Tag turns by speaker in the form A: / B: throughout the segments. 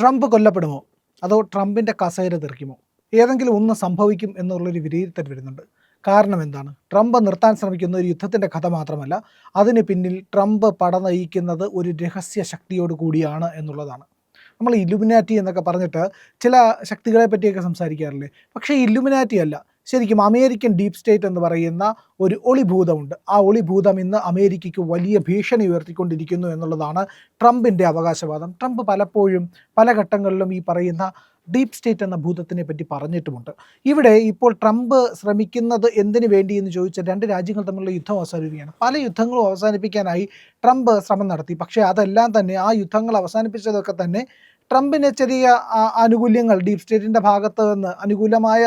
A: Trump കൊല്ലപ്പെടുമോ അതോ ട്രംപിൻ്റെ കസേര തെറിക്കുമോ? ഏതെങ്കിലും ഒന്ന് സംഭവിക്കും എന്നുള്ളൊരു വിലയിരുത്തൽ വരുന്നുണ്ട്. കാരണം എന്താണ്? ട്രംപ് നിർത്താൻ ശ്രമിക്കുന്ന ഒരു യുദ്ധത്തിൻ്റെ കഥ മാത്രമല്ല, അതിന് പിന്നിൽ ട്രംപ് പട നയിക്കുന്നത് ഒരു രഹസ്യ ശക്തിയോട് കൂടിയാണ് എന്നുള്ളതാണ്. നമ്മൾ ഇലുമിനാറ്റി എന്നൊക്കെ പറഞ്ഞിട്ട് ചില ശക്തികളെ പറ്റിയൊക്കെ സംസാരിക്കാറില്ലേ? പക്ഷേ ഇലുമിനാറ്റി അല്ല, ശരിക്കും അമേരിക്കൻ ഡീപ് സ്റ്റേറ്റ് എന്ന് പറയുന്ന ഒരു ഒളിഭൂതമുണ്ട്. ആ ഒളിഭൂതം ഇന്ന് അമേരിക്കയ്ക്ക് വലിയ ഭീഷണി ഉയർത്തിക്കൊണ്ടിരിക്കുന്നു എന്നുള്ളതാണ് ട്രംപിൻ്റെ അവകാശവാദം. ട്രംപ് പലപ്പോഴും പല ഘട്ടങ്ങളിലും ഈ പറയുന്ന ഡീപ് സ്റ്റേറ്റ് എന്ന ഭൂതത്തിനെ പറ്റി പറഞ്ഞിട്ടുമുണ്ട്. ഇവിടെ ഇപ്പോൾ ട്രംപ് ശ്രമിക്കുന്നത് എന്തിനു വേണ്ടി എന്ന് ചോദിച്ചാൽ, രണ്ട് രാജ്യങ്ങൾ തമ്മിലുള്ള യുദ്ധം അവസാനിപ്പിക്കുകയാണ്. പല യുദ്ധങ്ങളും അവസാനിപ്പിക്കാനായി ട്രംപ് ശ്രമം നടത്തി. പക്ഷേ അതെല്ലാം തന്നെ, ആ യുദ്ധങ്ങൾ അവസാനിപ്പിച്ചതൊക്കെ തന്നെ ട്രംപിന് ചെറിയ ആനുകൂല്യങ്ങൾ ഡീപ് സ്റ്റേറ്റിൻ്റെ ഭാഗത്ത് നിന്ന് അനുകൂലമായ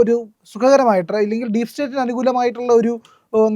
A: ഒരു സുഖകരമായിട്ട്, ഇല്ലെങ്കിൽ ഡീപ് സ്റ്റേറ്റിന് അനുകൂലമായിട്ടുള്ള ഒരു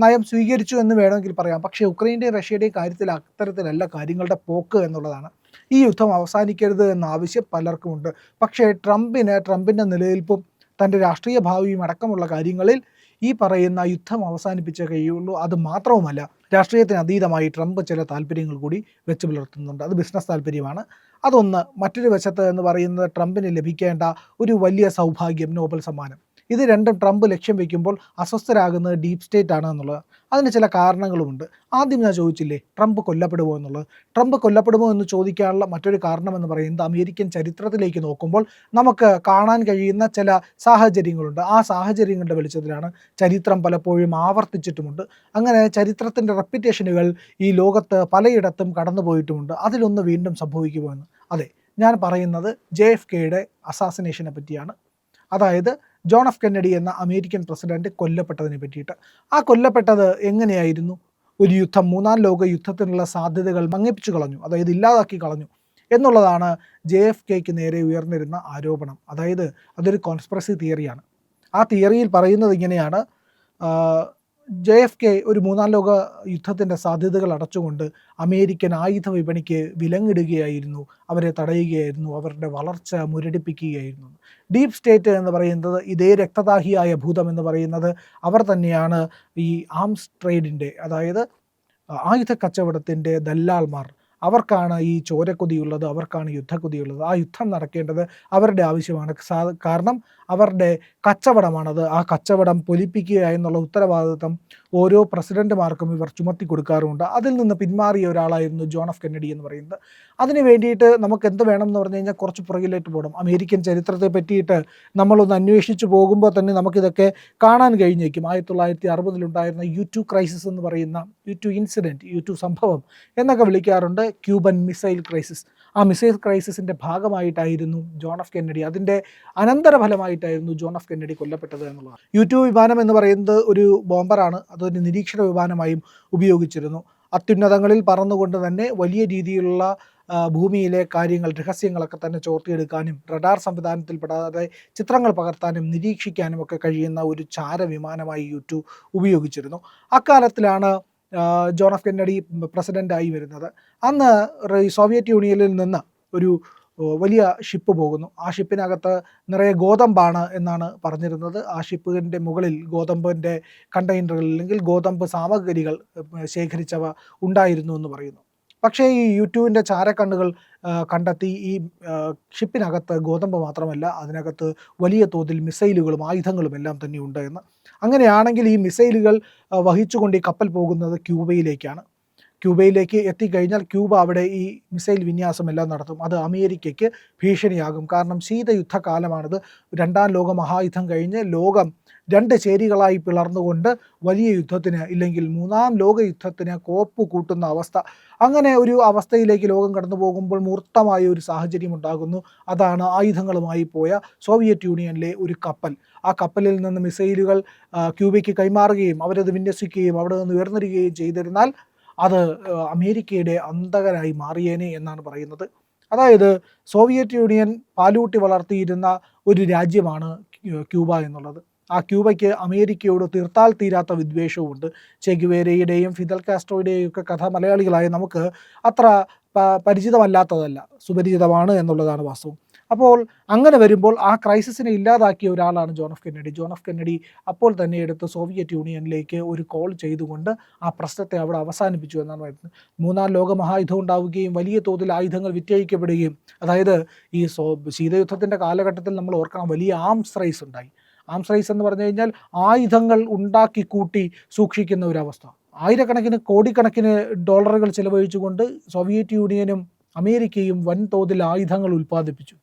A: നയം സ്വീകരിച്ചു എന്ന് വേണമെങ്കിൽ പറയാം. പക്ഷേ ഉക്രൈൻ്റെയും റഷ്യയുടെയും കാര്യത്തിൽ അത്തരത്തിലല്ല കാര്യങ്ങളുടെ പോക്ക് എന്നുള്ളതാണ്. ഈ യുദ്ധം അവസാനിക്കരുത് എന്ന ആവശ്യം പലർക്കുമുണ്ട്. പക്ഷേ ട്രംപിൻ്റെ നിലനിൽപ്പും തൻ്റെ രാഷ്ട്രീയ ഭാവിയും അടക്കമുള്ള കാര്യങ്ങളിൽ ഈ പറയുന്ന യുദ്ധം അവസാനിപ്പിച്ചേ കഴിയുള്ളൂ. അത് മാത്രവുമല്ല, രാഷ്ട്രീയത്തിന് അതീതമായി ട്രംപ് ചില താല്പര്യങ്ങൾ കൂടി വെച്ച് പുലർത്തുന്നുണ്ട്. അത് ബിസിനസ് താല്പര്യമാണ്. അതൊന്ന്. മറ്റൊരു വശത്ത് എന്ന് പറയുന്നത് ട്രംപിന് ലഭിക്കേണ്ട ഒരു വലിയ സൗഭാഗ്യം, നോബൽ സമ്മാനം. ഇത് രണ്ടും ട്രംപ് ലക്ഷ്യം വയ്ക്കുമ്പോൾ അസ്വസ്ഥരാകുന്നത് ഡീപ് സ്റ്റേറ്റ് ആണ് എന്നുള്ളത്. അതിന് ചില കാരണങ്ങളുമുണ്ട്. ആദ്യം ഞാൻ ചോദിച്ചില്ലേ, ട്രംപ് കൊല്ലപ്പെടുമോ എന്നുള്ളത്. ട്രംപ് കൊല്ലപ്പെടുമോ എന്ന് ചോദിക്കാനുള്ള മറ്റൊരു കാരണമെന്ന് പറയുന്നത്, അമേരിക്കൻ ചരിത്രത്തിലേക്ക് നോക്കുമ്പോൾ നമുക്ക് കാണാൻ കഴിയുന്ന ചില സാഹചര്യങ്ങളുണ്ട്. ആ സാഹചര്യങ്ങളുടെ വെളിച്ചത്തിലാണ് ചരിത്രം പലപ്പോഴും ആവർത്തിച്ചിട്ടുമുണ്ട്. അങ്ങനെ ചരിത്രത്തിൻ്റെ റെപ്പിറ്റേഷനുകൾ ഈ ലോകത്ത് പലയിടത്തും കടന്നുപോയിട്ടുമുണ്ട്. അതിലൊന്ന് വീണ്ടും സംഭവിക്കുമെന്ന്. അതെ, ഞാൻ പറയുന്നത് JFKയുടെ അസാസിനേഷനെ പറ്റിയാണ്. അതായത് ജോൺ എഫ് കെന്നഡി എന്ന അമേരിക്കൻ പ്രസിഡന്റ് കൊല്ലപ്പെട്ടതിനെ പറ്റിയിട്ട്. ആ കൊല്ലപ്പെട്ടത് എങ്ങനെയായിരുന്നു? ഒരു യുദ്ധം, മൂന്നാം ലോക യുദ്ധത്തിനുള്ള സാധ്യതകൾ മങ്ങിപ്പിച്ചു കളഞ്ഞു, അതായത് ഇല്ലാതാക്കി കളഞ്ഞു എന്നുള്ളതാണ് JFKക്ക് നേരെ ഉയർന്നിരുന്ന ആരോപണം. അതായത് അതൊരു കോൺസ്പിറസി തിയറിയാണ്. ആ തിയറിയിൽ പറയുന്നത് ഇങ്ങനെയാണ്: JFK ഒരു മൂന്നാം ലോക യുദ്ധത്തിൻ്റെ സാധ്യതകൾ അടച്ചുകൊണ്ട് അമേരിക്കൻ ആയുധ വിപണിക്ക് വിലങ്ങിടുകയായിരുന്നു, അവരെ തടയുകയായിരുന്നു, അവരുടെ വളർച്ച മുരടിപ്പിക്കുകയായിരുന്നു. ഡീപ് സ്റ്റേറ്റ് എന്ന് പറയുന്നത്, ഇതേ രക്തദാഹിയായ ഭൂതം എന്ന് പറയുന്നത് അവർ തന്നെയാണ്. ഈ ആംസ് ട്രേഡിൻ്റെ, അതായത് ആയുധ കച്ചവടത്തിൻ്റെ ദല്ലാൾമാർ. അവർക്കാണ് ഈ ചോരക്കൊതിയുള്ളത്, അവർക്കാണ് യുദ്ധക്കൊതിയുള്ളത്. ആ യുദ്ധം നടക്കേണ്ടത് അവരുടെ ആവശ്യമാണ്. കാരണം അവരുടെ കച്ചവടമാണത്. ആ കച്ചവടം പൊലിപ്പിക്കുക എന്നുള്ള ഉത്തരവാദിത്വം ഓരോ പ്രസിഡന്റുമാർക്കും ഇവർ ചുമത്തി കൊടുക്കാറുമുണ്ട്. അതിൽ നിന്ന് പിന്മാറിയ ഒരാളായിരുന്നു ജോൺ എഫ് കെന്നഡി എന്ന് പറയുന്നത്. അതിന് വേണ്ടിയിട്ട് നമുക്ക് എന്ത് വേണം എന്ന് പറഞ്ഞു കഴിഞ്ഞാൽ, കുറച്ച് പുറകിലേക്ക് പോകണം. അമേരിക്കൻ ചരിത്രത്തെ പറ്റിയിട്ട് നമ്മളൊന്ന് അന്വേഷിച്ച് പോകുമ്പോൾ തന്നെ നമുക്കിതൊക്കെ കാണാൻ കഴിഞ്ഞേക്കും. 1960 U2 ക്രൈസിസ് എന്ന് പറയുന്ന, U2 ഇൻസിഡൻറ്റ്, U2 സംഭവം എന്നൊക്കെ വിളിക്കാറുണ്ട്. Cuban missile crisis. ആ മിസൈൽ ക്രൈസിസിൻ്റെ ഭാഗമായിട്ടായിരുന്നു ജോൺ എഫ് കെന്നഡി, അതിൻ്റെ അനന്തരഫലമായിട്ടായിരുന്നു ജോൺ എഫ് കെന്നഡി കൊല്ലപ്പെട്ടത് എന്നുള്ളതാണ്. U2 വിമാനം എന്ന് പറയുന്നത് ഒരു ബോംബറാണ്. അതൊരു നിരീക്ഷണ വിമാനമായും ഉപയോഗിച്ചിരുന്നു. അത്യുന്നതങ്ങളിൽ പറന്നുകൊണ്ട് തന്നെ വലിയ രീതിയിലുള്ള ഭൂമിയിലെ കാര്യങ്ങൾ, രഹസ്യങ്ങളൊക്കെ തന്നെ ചോർത്തിയെടുക്കാനും റഡാർ സംവിധാനത്തിൽ പെടാതെ ചിത്രങ്ങൾ പകർത്താനും നിരീക്ഷിക്കാനും ഒക്കെ കഴിയുന്ന ഒരു ചാരവിമാനമായി U2 ഉപയോഗിച്ചിരുന്നു. അക്കാലത്തിലാണ് ജോൺ എഫ് കെന്നഡി പ്രസിഡൻ്റായി വരുന്നത്. അന്ന് സോവിയറ്റ് യൂണിയനിൽ നിന്ന് ഒരു വലിയ ഷിപ്പ് പോകുന്നു. ആ ഷിപ്പിനകത്ത് നിറയെ ഗോതമ്പാണ് എന്നാണ് പറഞ്ഞിരുന്നത്. ആ ഷിപ്പിൻ്റെ മുകളിൽ ഗോതമ്പിൻ്റെ കണ്ടെയ്നറുകൾ, അല്ലെങ്കിൽ ഗോതമ്പ് സാമഗ്രികൾ ശേഖരിച്ചവ ഉണ്ടായിരുന്നു എന്ന് പറയുന്നു. പക്ഷേ ഈ U2വിൻ്റെ ചാരക്കണ്ണുകൾ കണ്ടെത്തി, ഈ ഷിപ്പിനകത്ത് ഗോതമ്പ് മാത്രമല്ല, അതിനകത്ത് വലിയ തോതിൽ മിസൈലുകളും ആയുധങ്ങളും എല്ലാം തന്നെ ഉണ്ട് എന്ന്. അങ്ങനെയാണെങ്കിൽ ഈ മിസൈലുകൾ വഹിച്ചുകൊണ്ട് ഈ കപ്പൽ പോകുന്നത് ക്യൂബയിലേക്കാണ്. ക്യൂബയിലേക്ക് എത്തിക്കഴിഞ്ഞാൽ ക്യൂബ അവിടെ ഈ മിസൈൽ വിന്യാസമെല്ലാം നടത്തും. അത് അമേരിക്കയ്ക്ക് ഭീഷണിയാകും. കാരണം ശീതയുദ്ധകാലമാണിത്. രണ്ടാം ലോക മഹായുദ്ധം കഴിഞ്ഞ് ലോകം രണ്ട് ചേരികളായി പിളർന്നുകൊണ്ട് വലിയ യുദ്ധത്തിന്, ഇല്ലെങ്കിൽ മൂന്നാം ലോക യുദ്ധത്തിന് കോപ്പ് കൂട്ടുന്ന അവസ്ഥ. അങ്ങനെ ഒരു അവസ്ഥയിലേക്ക് ലോകം കടന്നു പോകുമ്പോൾ മൂർത്തമായ ഒരു സാഹചര്യം ഉണ്ടാകുന്നു. അതാണ് ആയുധങ്ങളുമായി പോയ സോവിയറ്റ് യൂണിയനിലെ ഒരു കപ്പൽ. ആ കപ്പലിൽ നിന്ന് മിസൈലുകൾ ക്യൂബയ്ക്ക് കൈമാറുകയും അവരത് വിന്യസിക്കുകയും അവിടെ നിന്ന് ഉയർന്നിരിക്കുകയും ചെയ്തിരുന്നാൽ അത് അമേരിക്കയുടെ അന്തകരായി മാറിയേനെ എന്നാണ് പറയുന്നത്. അതായത് സോവിയറ്റ് യൂണിയൻ പാലൂട്ടി വളർത്തിയിരുന്ന ഒരു രാജ്യമാണ് ക്യൂബ എന്നുള്ളത്. ആ ക്യൂബയ്ക്ക് അമേരിക്കയോട് തീർത്താൽ തീരാത്ത വിദ്വേഷവുമുണ്ട്. ചെഗുവേരയുടെയും ഫിദൽ കാസ്ട്രോയുടെയും ഒക്കെ കഥ മലയാളികളായ നമുക്ക് അത്ര പരിചിതമല്ലാത്തതല്ല, സുപരിചിതമാണ് എന്നുള്ളതാണ് വാസ്തവം. അപ്പോൾ അങ്ങനെ വരുമ്പോൾ ആ ക്രൈസിസിനെ ഇല്ലാതാക്കിയ ഒരാളാണ് John F Kennedy. John F Kennedy അപ്പോൾ തന്നെ എടുത്ത് സോവിയറ്റ് യൂണിയനിലേക്ക് ഒരു കോൾ ചെയ്തുകൊണ്ട് ആ പ്രശ്നത്തെ അവിടെ അവസാനിപ്പിച്ചു എന്നാണ് പറയുന്നത്. മൂന്നാം ലോക മഹായുദ്ധം ഉണ്ടാവുകയും വലിയ തോതിൽ ആയുധങ്ങൾ വിറ്റഴിക്കപ്പെടുകയും, അതായത് ഈ ശീതയുദ്ധത്തിൻ്റെ കാലഘട്ടത്തിൽ നമ്മൾ ഓർക്കണം, വലിയ ആംസ് റൈസ് ഉണ്ടായി. ആംസ് റൈസ് എന്ന് പറഞ്ഞു കഴിഞ്ഞാൽ ആയുധങ്ങൾ ഉണ്ടാക്കി കൂട്ടി സൂക്ഷിക്കുന്ന ഒരവസ്ഥ. ആയിരക്കണക്കിന് കോടിക്കണക്കിന് ഡോളറുകൾ ചെലവഴിച്ചുകൊണ്ട് സോവിയറ്റ് യൂണിയനും അമേരിക്കയും വൻതോതിൽ ആയുധങ്ങൾ ഉൽപ്പാദിപ്പിച്ചു.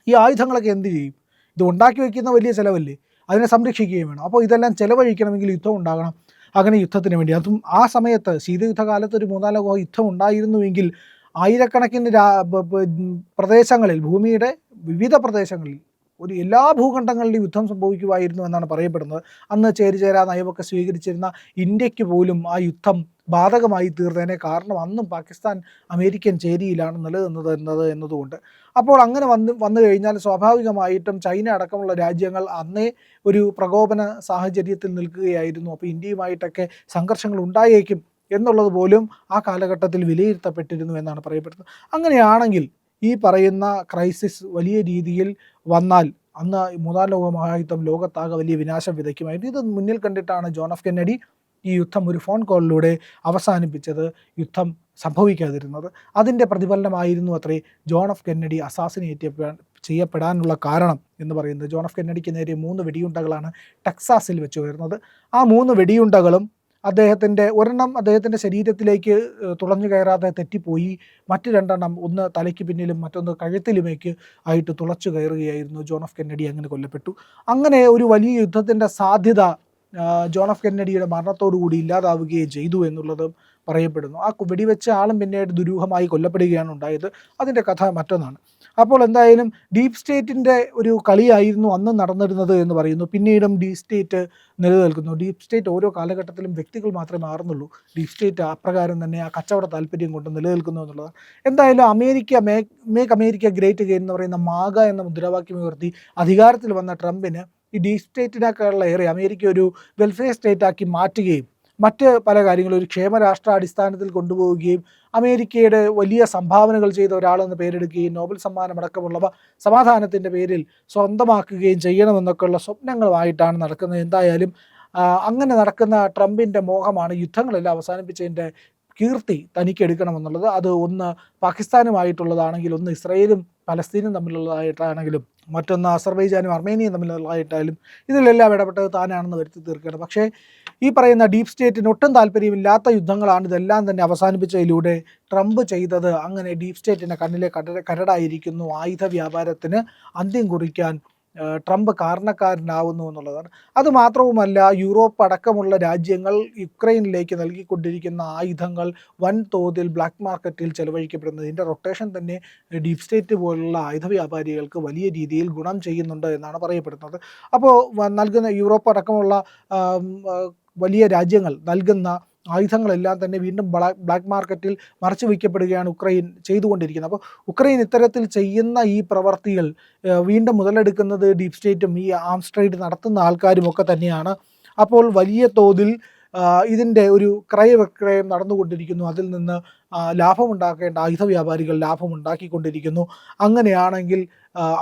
A: ഈ ആയുധങ്ങളൊക്കെ എന്ത് ചെയ്യും? ഇത് ഉണ്ടാക്കി വയ്ക്കുന്ന വലിയ ചിലവല്ലേ, അതിനെ സംരക്ഷിക്കുകയും വേണം. അപ്പോൾ ഇതെല്ലാം ചിലവഴിക്കണമെങ്കിൽ യുദ്ധം ഉണ്ടാകണം. അങ്ങനെ യുദ്ധത്തിന് വേണ്ടി, അതും ആ സമയത്ത് ശീതയുദ്ധകാലത്ത് ഒരു മൂന്നാം ലോക യുദ്ധം ഉണ്ടായിരുന്നുവെങ്കിൽ ആയിരക്കണക്കിന് പ്രദേശങ്ങളിൽ, ഭൂമിയുടെ വിവിധ പ്രദേശങ്ങളിൽ, ഒരു എല്ലാ ഭൂഖണ്ഡങ്ങളിലും യുദ്ധം സംഭവിക്കുമായിരുന്നു എന്നാണ് പറയപ്പെടുന്നത്. അന്ന് ചേരിചേരാ നയമൊക്കെ സ്വീകരിച്ചിരുന്ന ഇന്ത്യക്ക് പോലും ആ യുദ്ധം ബാധകമായി തീർന്നതിനെ. കാരണം അന്നും പാകിസ്ഥാൻ അമേരിക്കൻ ചേരിയിലാണ് നിലനിന്നത് എന്നതുകൊണ്ട്. അപ്പോൾ അങ്ങനെ വന്നു കഴിഞ്ഞാൽ സ്വാഭാവികമായിട്ടും ചൈന അടക്കമുള്ള രാജ്യങ്ങൾ അന്നേ ഒരു പ്രകോപന സാഹചര്യത്തിൽ നിൽക്കുകയായിരുന്നു. അപ്പോൾ ഇന്ത്യയുമായിട്ടൊക്കെ സംഘർഷങ്ങൾ ഉണ്ടായേക്കും എന്നുള്ളത് പോലും ആ കാലഘട്ടത്തിൽ വിലയിരുത്തപ്പെട്ടിരുന്നു എന്നാണ് പറയപ്പെടുന്നത്. അങ്ങനെയാണെങ്കിൽ ഈ പറയുന്ന ക്രൈസിസ് വലിയ രീതിയിൽ വന്നാൽ അന്ന് മൂന്നാം ലോക മഹായുദ്ധം ലോകത്താകെ വലിയ വിനാശം വിതയ്ക്കുമായിരുന്നു. ഇത് മുന്നിൽ കണ്ടിട്ടാണ് ജോൺ എഫ് കെന്നഡി ഈ യുദ്ധം ഒരു ഫോൺ കോളിലൂടെ അവസാനിപ്പിച്ചത്, യുദ്ധം സംഭവിക്കാതിരുന്നത്. അതിൻ്റെ പ്രതിഫലനമായിരുന്നു അത്രേ ജോൺ എഫ് കെന്നഡി അസാസിനേറ്റ് ചെയ്യപ്പെടാനുള്ള കാരണം എന്ന് പറയുന്നത്. ജോൺ എഫ് കെന്നഡിക്ക് നേരെ 3 വെടിയുണ്ടകളാണ് ടെക്സാസിൽ വെച്ച് വരുന്നത്. ആ 3 വെടിയുണ്ടകളും ഒരെണ്ണം അദ്ദേഹത്തിൻ്റെ ശരീരത്തിലേക്ക് തുളഞ്ഞു കയറാതെ തെറ്റിപ്പോയി. മറ്റ് 2 എണ്ണം, ഒന്ന് തലയ്ക്ക് പിന്നിലും മറ്റൊന്ന് കഴുത്തിലുമേക്ക് ആയിട്ട് തുളച്ചു കയറുകയായിരുന്നു. ജോൺ എഫ് കെന്നഡി അങ്ങനെ കൊല്ലപ്പെട്ടു. അങ്ങനെ ഒരു വലിയ യുദ്ധത്തിൻ്റെ സാധ്യത ജോൺ എഫ് കെന്നഡിയുടെ മരണത്തോടുകൂടി ഇല്ലാതാവുകയും ചെയ്തു എന്നുള്ളതും പറയപ്പെടുന്നു. ആ വെടിവെച്ച ആളും പിന്നീട് ദുരൂഹമായി കൊല്ലപ്പെടുകയാണ് ഉണ്ടായത്. അതിൻ്റെ കഥ മറ്റൊന്നാണ്. അപ്പോൾ എന്തായാലും ഡീപ് സ്റ്റേറ്റിൻ്റെ ഒരു കളിയായിരുന്നു അന്ന് നടന്നിരുന്നത് എന്ന് പറയുന്നു. പിന്നീടും ഡീപ് സ്റ്റേറ്റ് നിലനിൽക്കുന്നു. ഡീപ് സ്റ്റേറ്റ് ഓരോ കാലഘട്ടത്തിലും വ്യക്തികൾ മാത്രമേ മാറുന്നുള്ളൂ. ഡീപ് സ്റ്റേറ്റ് അപ്രകാരം തന്നെ ആ കച്ചവട താല്പര്യം കൊണ്ട് നിലനിൽക്കുന്നു എന്നുള്ളതാണ്. എന്തായാലും മേക്ക് അമേരിക്ക ഗ്രേറ്റ് അഗെയിൻ എന്ന് പറയുന്ന മാഗ എന്ന മുദ്രാവാക്യം ഉയർത്തി അധികാരത്തിൽ വന്ന ട്രംപിന് ഈ ഡീപ് സ്റ്റേറ്റിനേക്കാളുള്ള ഏറെ അമേരിക്ക ഒരു വെൽഫെയർ സ്റ്റേറ്റാക്കി മാറ്റുകയും മറ്റ് പല കാര്യങ്ങളും ഒരു ക്ഷേമരാഷ്ട്ര അടിസ്ഥാനത്തിൽ കൊണ്ടുപോവുകയും അമേരിക്കയുടെ വലിയ സംഭാവനകൾ ചെയ്ത ഒരാളെന്ന് പേരെടുക്കുകയും നോബൽ സമ്മാനമടക്കമുള്ളവ സമാധാനത്തിൻ്റെ പേരിൽ സ്വന്തമാക്കുകയും ചെയ്യണമെന്നൊക്കെയുള്ള സ്വപ്നങ്ങളുമായിട്ടാണ് നടക്കുന്നത്. എന്തായാലും അങ്ങനെ നടക്കുന്ന ട്രംപിൻ്റെ മോഹമാണ് യുദ്ധങ്ങളെല്ലാം അവസാനിപ്പിച്ചതിൻ്റെ കീർത്തി തനിക്കെടുക്കണമെന്നുള്ളത്. അത് ഒന്ന് പാകിസ്ഥാനുമായിട്ടുള്ളതാണെങ്കിൽ, ഒന്ന് ഇസ്രയേലും പലസ്തീനും തമ്മിലുള്ളതായിട്ടാണെങ്കിലും, മറ്റൊന്ന് അസർബൈജാനും അർമേനിയയും തമ്മിലുള്ളതായിട്ടായാലും ഇതിലെല്ലാം ഇടപെട്ടത് താനാണെന്ന് വരുത്തി തീർക്കണം. പക്ഷേ ഈ പറയുന്ന ഡീപ് സ്റ്റേറ്റിന് ഒട്ടും താല്പര്യമില്ലാത്ത യുദ്ധങ്ങളാണ് ഇതെല്ലാം തന്നെ അവസാനിപ്പിച്ചതിലൂടെ ട്രംപ് ചെയ്തത്. അങ്ങനെ ഡീപ് സ്റ്റേറ്റിൻ്റെ കണ്ണിലെ കരടായിരിക്കുന്നു. ആയുധ വ്യാപാരത്തിന് അന്ത്യം കുറിക്കാൻ ട്രംപ് കാരണക്കാരനാവുന്നു എന്നുള്ളതാണ്. അതുമാത്രവുമല്ല, യൂറോപ്പ് അടക്കമുള്ള രാജ്യങ്ങൾ യുക്രൈനിലേക്ക് നൽകിക്കൊണ്ടിരിക്കുന്ന ആയുധങ്ങൾ വൻതോതിൽ ബ്ലാക്ക് മാർക്കറ്റിൽ ചെലവഴിക്കപ്പെടുന്നത്. ഇതിൻ്റെ റൊട്ടേഷൻ തന്നെ ഡീപ് സ്റ്റേറ്റ് പോലുള്ള ആയുധ വ്യാപാരികൾക്ക് വലിയ രീതിയിൽ ഗുണം ചെയ്യുന്നുണ്ട് എന്നാണ് പറയപ്പെടുന്നത്. അപ്പോൾ യൂറോപ്പ് അടക്കമുള്ള വലിയ രാജ്യങ്ങൾ നൽകുന്ന ആയുധങ്ങളെല്ലാം തന്നെ വീണ്ടും ബ്ലാക്ക് മാർക്കറ്റിൽ മറച്ചു വയ്ക്കപ്പെടുകയാണ് ഉക്രൈൻ ചെയ്തുകൊണ്ടിരിക്കുന്നത്. അപ്പോൾ ഉക്രൈൻ ഇത്തരത്തിൽ ചെയ്യുന്ന ഈ പ്രവർത്തികൾ വീണ്ടും മുതലെടുക്കുന്നത് ഡീപ് സ്റ്റേറ്റും ഈ ആംസ് ട്രേഡ് നടത്തുന്ന ആൾക്കാരും ഒക്കെ തന്നെയാണ്. അപ്പോൾ വലിയ തോതിൽ ഇതിൻ്റെ ഒരു ക്രയവിക്രയം നടന്നുകൊണ്ടിരിക്കുന്നു. അതിൽ നിന്ന് ലാഭമുണ്ടാക്കേണ്ട ആയുധ വ്യാപാരികൾ ലാഭമുണ്ടാക്കിക്കൊണ്ടിരിക്കുന്നു. അങ്ങനെയാണെങ്കിൽ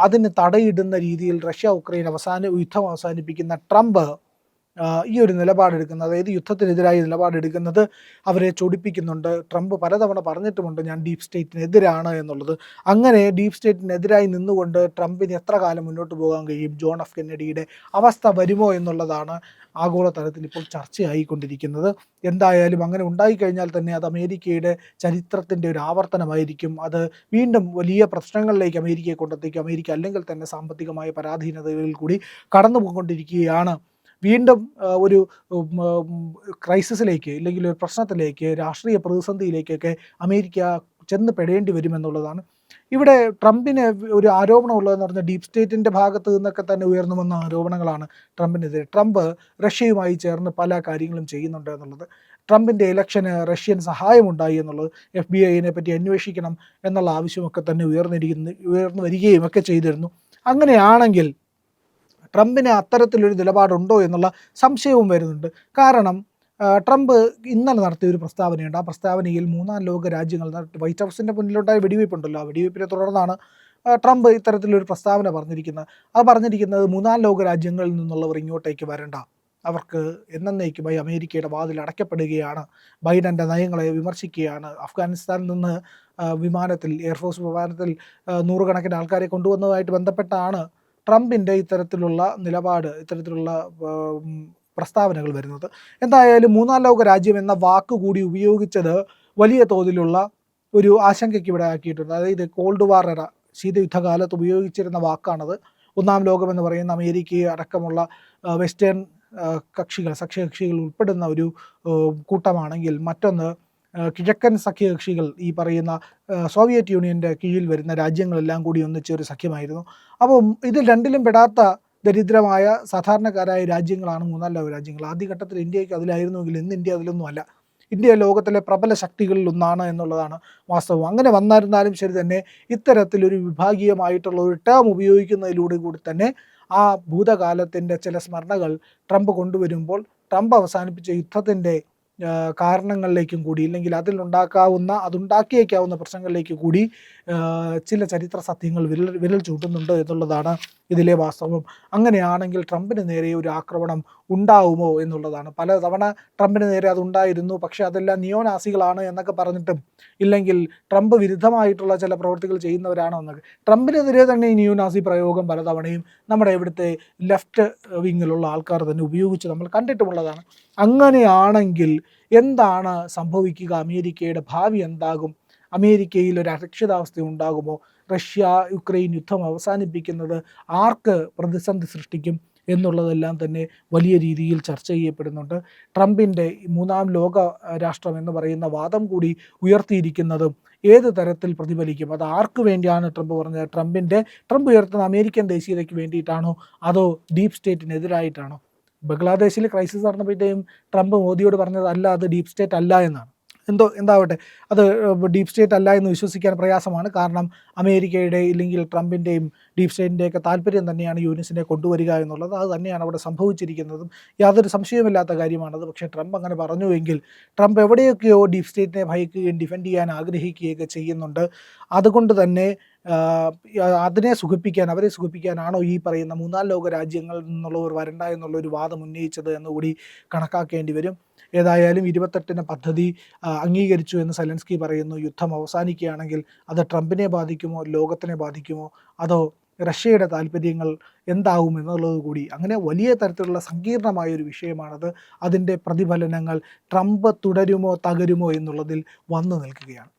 A: അതിന് തടയിടുന്ന രീതിയിൽ ഉക്രൈൻ യുദ്ധം അവസാനിപ്പിക്കുന്ന ട്രംപ് ഈ ഒരു നിലപാടെടുക്കുന്നത്, അതായത് യുദ്ധത്തിനെതിരായി നിലപാടെടുക്കുന്നത് അവരെ ചൊടിപ്പിക്കുന്നുണ്ട്. ട്രംപ് പലതവണ പറഞ്ഞിട്ടുമുണ്ട് ഞാൻ ഡീപ് സ്റ്റേറ്റിനെതിരാണ് എന്നുള്ളത്. അങ്ങനെ ഡീപ് സ്റ്റേറ്റിനെതിരായി നിന്നുകൊണ്ട് ട്രംപിന് എത്ര കാലം മുന്നോട്ട് പോകാൻ കഴിയും? ജോൺ എഫ് കെന്നഡിയുടെ അവസ്ഥ വരുമോ എന്നുള്ളതാണ് ആഗോളതലത്തിൽ ഇപ്പോൾ ചർച്ചയായിക്കൊണ്ടിരിക്കുന്നത്. എന്തായാലും അങ്ങനെ ഉണ്ടായിക്കഴിഞ്ഞാൽ തന്നെ അത് അമേരിക്കയുടെ ചരിത്രത്തിൻ്റെ ഒരു ആവർത്തനമായിരിക്കും. അത് വീണ്ടും വലിയ പ്രശ്നങ്ങളിലേക്ക് അമേരിക്കയെ കൊണ്ടെത്തിക്കും. അമേരിക്ക അല്ലെങ്കിൽ തന്നെ സാമ്പത്തികമായ പരാധീനതകളിൽ കൂടി കടന്നു പോയിക്കൊണ്ടിരിക്കുകയാണ്. വീണ്ടും ഒരു ക്രൈസിസിലേക്ക്, അല്ലെങ്കിൽ ഒരു പ്രശ്നത്തിലേക്ക്, രാഷ്ട്രീയ പ്രതിസന്ധിയിലേക്കൊക്കെ അമേരിക്ക ചെന്ന് പെടേണ്ടി വരുമെന്നുള്ളതാണ്. ഇവിടെ ട്രംപിന് ഒരു ആരോപണമുള്ളതെന്ന് പറഞ്ഞാൽ ഡീപ് സ്റ്റേറ്റിൻ്റെ ഭാഗത്ത് നിന്നൊക്കെ തന്നെ ഉയർന്നു വന്ന ആരോപണങ്ങളാണ് ട്രംപിനെതിരെ. ട്രംപ് റഷ്യയുമായി ചേർന്ന് പല കാര്യങ്ങളും ചെയ്യുന്നുണ്ട് എന്നുള്ളത്, ട്രംപിൻ്റെ ഇലക്ഷന് റഷ്യൻ സഹായമുണ്ടായി എന്നുള്ളത്, FBI പറ്റി അന്വേഷിക്കണം എന്നുള്ള ആവശ്യമൊക്കെ തന്നെ ഉയർന്നു വരികയും ഒക്കെ ചെയ്തിരുന്നു. അങ്ങനെയാണെങ്കിൽ ട്രംപിന് അത്തരത്തിലൊരു നിലപാടുണ്ടോ എന്നുള്ള സംശയവും വരുന്നുണ്ട്. കാരണം ട്രംപ് ഇന്നലെ നടത്തിയ ഒരു പ്രസ്താവനയുണ്ട്. ആ പ്രസ്താവനയിൽ മൂന്നാം ലോക രാജ്യങ്ങൾ, വൈറ്റ് ഹൗസിൻ്റെ മുന്നിലുണ്ടായ വെടിവയ്പ്പുണ്ടല്ലോ, ആ വെടിവയ്പ്പിനെ തുടർന്നാണ് ട്രംപ് ഇത്തരത്തിലൊരു പ്രസ്താവന പറഞ്ഞിരിക്കുന്നത്. അത് പറഞ്ഞിരിക്കുന്നത് മൂന്നാം ലോക രാജ്യങ്ങളിൽ നിന്നുള്ളവർ ഇങ്ങോട്ടേക്ക് വരണ്ട, അവർക്ക് എന്നേക്കുമായി അമേരിക്കയുടെ വാതിൽ അടയ്ക്കപ്പെടുകയാണ്, ബൈഡൻ്റെ നയങ്ങളെ വിമർശിക്കുകയാണ്. അഫ്ഗാനിസ്ഥാനിൽ നിന്ന് വിമാനത്തിൽ, എയർഫോഴ്സ് വിമാനത്തിൽ നൂറുകണക്കിന് ആൾക്കാരെ കൊണ്ടുവന്നതുമായിട്ട് ബന്ധപ്പെട്ടാണ് ട്രംപിൻ്റെ ഇത്തരത്തിലുള്ള നിലപാട്, ഇത്തരത്തിലുള്ള പ്രസ്താവനകൾ വരുന്നത്. എന്തായാലും മൂന്നാം ലോക രാജ്യം എന്ന വാക്ക് കൂടി ഉപയോഗിച്ചത് വലിയ തോതിലുള്ള ഒരു ആശങ്കയ്ക്ക് ഇവിടെ ആക്കിയിട്ടുണ്ട്. അതായത് കോൾഡ് വാർ എറ, ശീതയുദ്ധകാലത്ത് ഉപയോഗിച്ചിരുന്ന വാക്കാണത്. ഒന്നാം ലോകം എന്ന് പറയുന്ന അമേരിക്കയെ അടക്കമുള്ള വെസ്റ്റേൺ കക്ഷികൾ, സഖ്യകക്ഷികൾ ഉൾപ്പെടുന്ന ഒരു കൂട്ടമാണെങ്കിൽ, മറ്റൊന്ന് കിഴക്കൻ സഖ്യകക്ഷികൾ, ഈ പറയുന്ന സോവിയറ്റ് യൂണിയൻ്റെ കീഴിൽ വരുന്ന രാജ്യങ്ങളെല്ലാം കൂടി ഒന്നിച്ചൊരു സഖ്യമായിരുന്നു. അപ്പോൾ ഇതിൽ രണ്ടിലും പെടാത്ത ദരിദ്രമായ സാധാരണക്കാരായ രാജ്യങ്ങളാണ് മൂന്നാം ലോക രാജ്യങ്ങൾ. ആദ്യഘട്ടത്തിൽ ഇന്ത്യക്ക് അതിലായിരുന്നുവെങ്കിൽ ഇന്ന് ഇന്ത്യ അതിലൊന്നും അല്ല. ഇന്ത്യ ലോകത്തിലെ പ്രബല ശക്തികളിൽ ഒന്നാണ് എന്നുള്ളതാണ് വാസ്തവം. അങ്ങനെ വന്നിരുന്നാലും ശരി തന്നെ ഇത്തരത്തിലൊരു വിഭാഗീയമായിട്ടുള്ള ഒരു ടേം ഉപയോഗിക്കുന്നതിലൂടെ കൂടി തന്നെ ആ ഭൂതകാലത്തിൻ്റെ ചില സ്മരണകൾ ട്രംപ് കൊണ്ടുവരുമ്പോൾ ട്രംപ് അവസാനിപ്പിച്ച യുദ്ധത്തിൻ്റെ കാരണങ്ങളിലേക്കും കൂടി, ഇല്ലെങ്കിൽ അതുണ്ടാക്കിയേക്കാവുന്ന പ്രശ്നങ്ങളിലേക്ക് കൂടി ചില ചരിത്ര സത്യങ്ങൾ വിരൽ ചൂണ്ടുന്നുണ്ട് എന്നുള്ളതാണ് ഇതിലെ വാസ്തവം. അങ്ങനെയാണെങ്കിൽ ട്രംപിന് നേരെ ഒരു ആക്രമണം ഉണ്ടാവുമോ എന്നുള്ളതാണ്. പലതവണ ട്രംപിന് നേരെ അതുണ്ടായിരുന്നു, പക്ഷേ അതെല്ലാം നിയോനാസികളാണ് എന്നൊക്കെ പറഞ്ഞിട്ടും, ഇല്ലെങ്കിൽ ട്രംപ് വിരുദ്ധമായിട്ടുള്ള ചില പ്രവൃത്തികൾ ചെയ്യുന്നവരാണോ എന്നൊക്കെ. ട്രംപിനെതിരെ തന്നെ ഈ നിയോനാസി പ്രയോഗം പലതവണയും നമ്മുടെ ഇവിടുത്തെ ലെഫ്റ്റ് വിങ്ങിലുള്ള ആൾക്കാർ തന്നെ ഉപയോഗിച്ച് നമ്മൾ കണ്ടിട്ടുമുള്ളതാണ്. അങ്ങനെയാണെങ്കിൽ എന്താണ് സംഭവിക്കുക? അമേരിക്കയുടെ ഭാവി എന്താകും? അമേരിക്കയിൽ ഒരു അരക്ഷിതാവസ്ഥ ഉണ്ടാകുമോ? റഷ്യ യുക്രൈൻ യുദ്ധം അവസാനിപ്പിക്കുന്നത് ആർക്ക് പ്രതിസന്ധി സൃഷ്ടിക്കും എന്നുള്ളതെല്ലാം തന്നെ വലിയ രീതിയിൽ ചർച്ച ചെയ്യപ്പെടുന്നുണ്ട്. ട്രംപിൻ്റെ മൂന്നാം ലോക രാഷ്ട്രം എന്ന് പറയുന്ന വാദം കൂടി ഉയർത്തിയിരിക്കുന്നതും ഏത് തരത്തിൽ പ്രതിഫലിക്കും? അത് ആർക്ക് വേണ്ടിയാണ് ട്രംപ് പറഞ്ഞത്? ട്രംപ് ഉയർത്തുന്ന അമേരിക്കൻ ദേശീയതയ്ക്ക് വേണ്ടിയിട്ടാണോ, അതോ ഡീപ് സ്റ്റേറ്റിനെതിരായിട്ടാണോ? ബംഗ്ലാദേശിൽ ക്രൈസിസ് നടന്നപ്പോഴത്തേക്കും ട്രംപ് മോദിയോട് പറഞ്ഞത് അല്ല, അത് ഡീപ് സ്റ്റേറ്റ് അല്ല എന്നാണ്. എന്താവട്ടെ, അത് ഡീപ് സ്റ്റേറ്റ് അല്ല എന്ന് വിശ്വസിക്കാൻ പ്രയാസമാണ്. കാരണം അമേരിക്കയുടെ ഇല്ലെങ്കിൽ ട്രംപിൻ്റെയും ഡീപ് സ്റ്റേറ്റിൻ്റെയൊക്കെ താല്പര്യം തന്നെയാണ് യൂനിസിനെ കൊണ്ടുവരിക എന്നുള്ളത്. അത് തന്നെയാണ് അവിടെ സംഭവിച്ചിരിക്കുന്നതും, യാതൊരു സംശയവുമില്ലാത്ത കാര്യമാണത്. പക്ഷേ ട്രംപ് അങ്ങനെ പറഞ്ഞുവെങ്കിൽ ട്രംപ് എവിടെയൊക്കെയോ ഡീപ് സ്റ്റേറ്റിനെ ഭയക്കുകയും ഡിഫെൻഡ് ചെയ്യാൻ ആഗ്രഹിക്കുകയൊക്കെ ചെയ്യുന്നുണ്ട്. അതുകൊണ്ട് തന്നെ അവരെ സുഖിപ്പിക്കാനാണോ ഈ പറയുന്ന മൂന്നാം ലോക രാജ്യങ്ങളിൽ നിന്നുള്ളവർ വരണ്ട എന്നുള്ളൊരു വാദം ഉന്നയിച്ചത് എന്നുകൂടി കണക്കാക്കേണ്ടി വരും. ഏതായാലും 28-ന് പദ്ധതി അംഗീകരിച്ചു എന്ന് സെലൻസ്കി പറയുന്നു. യുദ്ധം അവസാനിക്കുകയാണെങ്കിൽ അത് ട്രംപിനെ ബാധിക്കുമോ, ലോകത്തിനെ ബാധിക്കുമോ, അതോ റഷ്യയുടെ താല്പര്യങ്ങൾ എന്താവും എന്നുള്ളത് കൂടി, അങ്ങനെ വലിയ തരത്തിലുള്ള സങ്കീർണമായൊരു വിഷയമാണത്. അതിൻ്റെ പ്രതിഫലനങ്ങൾ ട്രംപ് തുടരുമോ തകരുമോ എന്നുള്ളതിൽ വന്നു നിൽക്കുകയാണ്.